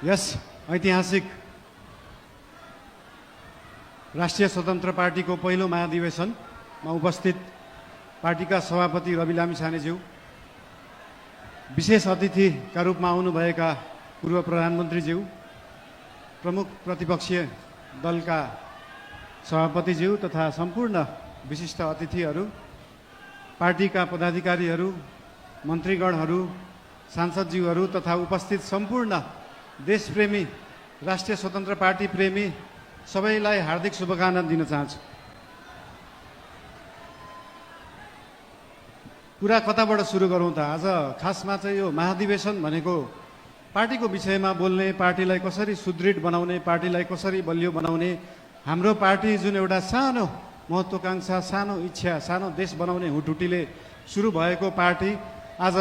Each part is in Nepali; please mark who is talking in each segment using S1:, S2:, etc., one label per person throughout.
S1: यस ऐतिहासिक राष्ट्रिय स्वतन्त्र पार्टीको पहिलो महाधिवेशनमा उपस्थित पार्टीका सभापति रवि लामिछानेज्यू, विशेष अतिथिका रूपमा आउनुभएका पूर्व प्रधानमन्त्रीज्यू, प्रमुख प्रतिपक्षीय दलका सभापतिज्यू तथा सम्पूर्ण विशिष्ट अतिथिहरू, पार्टीका पदाधिकारीहरू, मन्त्रीगणहरू, सांसदज्यूहरू तथा उपस्थित सम्पूर्ण देशप्रेमी राष्ट्रिय स्वतन्त्र पार्टी प्रेमी सबैलाई हार्दिक शुभकामना दिन चाहन्छु। कुरा कताबाट सुरु गरौँ त? आज खासमा चाहिँ यो महाधिवेशन भनेको पार्टीको विषयमा बोल्ने, पार्टीलाई कसरी सुदृढ बनाउने, पार्टीलाई कसरी बलियो बनाउने, हाम्रो पार्टी जुन एउटा सानो महत्त्वाकांक्षा, सानो इच्छा, सानो देश बनाउने हुटुटीले सुरु भएको पार्टी आज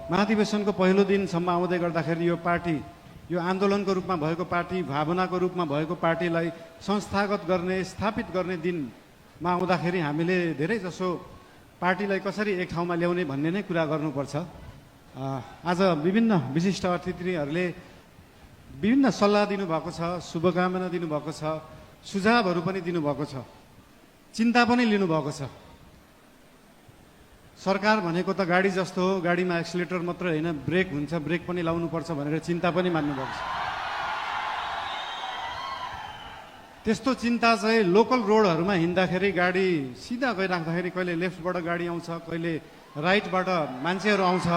S1: महाधिवेशनको पहिलो दिनसम्म आउँदै गर्दाखेरि यो पार्टी, यो आन्दोलनको रूपमा भएको पार्टी, भावनाको रूपमा भएको पार्टीलाई संस्थागत गर्ने, स्थापित गर्ने दिनमा आउँदाखेरि हामीले धेरै जसो पार्टीलाई कसरी एक ठाउँमा ल्याउने भन्ने नै कुरा गर्नुपर्छ। आज विभिन्न विशिष्ट अतिथिहरूले विभिन्न सल्लाह दिनुभएको छ, शुभकामना दिनुभएको छ, सुझावहरू पनि दिनुभएको छ, चिन्ता पनि लिनुभएको छ। सरकार भनेको त गाडी जस्तो हो, गाडीमा एक्सिलेटर मात्र होइन, ब्रेक हुन्छ, ब्रेक पनि लाउनुपर्छ भनेर चिन्ता पनि मान्नुभएको छ। त्यस्तो चिन्ता चाहिँ लोकल रोडहरूमा हिँड्दाखेरि गाडी सिधा गइराख्दाखेरि कहिले लेफ्टबाट गाडी आउँछ, कहिले राइटबाट मान्छेहरू आउँछ।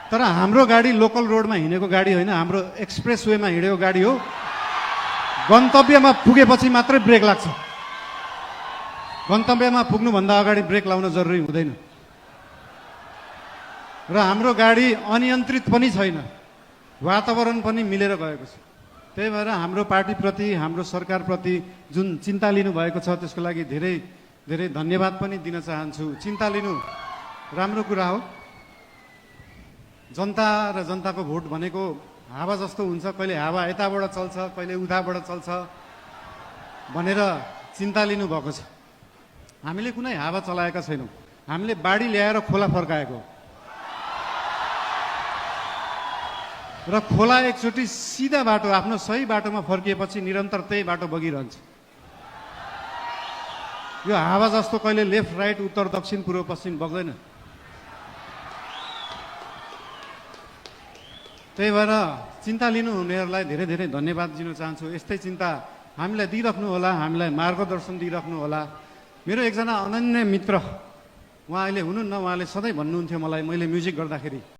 S1: तर हाम्रो गाडी लोकल रोडमा हिँडेको गाडी होइन, हाम्रो एक्सप्रेस वेमा हिँडेको गाडी हो। गन्तव्यमा पुगेपछि मात्रै ब्रेक लाग्छ, गन्तव्यमा पुग्नुभन्दा अगाडि ब्रेक लाउन जरुरी हुँदैन। र हाम्रो गाडी अनियन्त्रित पनि छैन, वातावरण पनि मिलेर गएको छ। त्यही भएर हाम्रो पार्टीप्रति, हाम्रो सरकारप्रति जुन चिन्ता लिनुभएको छ त्यसको लागि धेरै धेरै धन्यवाद पनि दिन चाहन्छु। चिन्ता लिनु राम्रो कुरा हो। जनता र जनताको भोट भनेको हावा जस्तो हुन्छ, कहिले हावा यताबाट चल्छ, कहिले उताबाट चल्छ भनेर चिन्ता लिनुभएको छ। हामीले कुनै हावा चलाएका छैनौँ, हामीले बाढी ल्याएर खोला फर्काएको र खोला एकचोटि सिधा बाटो, आफ्नो सही बाटोमा फर्किएपछि निरन्तर त्यही बाटो बगिरहन्छ। यो हावा जस्तो कहिले लेफ्ट राइट, उत्तर दक्षिण, पूर्व पश्चिम बग्दैन। त्यही भएर चिन्ता लिनुहुनेहरूलाई धेरै धेरै धन्यवाद दिन चाहन्छु। यस्तै चिन्ता हामीलाई दिइराख्नु होला, हामीलाई मार्गदर्शन दिइराख्नु होला। मेरो एकजना अनन्य मित्र, उहाँ अहिले हुनुहुन्न, उहाँले सधैँ भन्नुहुन्थ्यो मलाई, मैले म्युजिक गर्दाखेरि,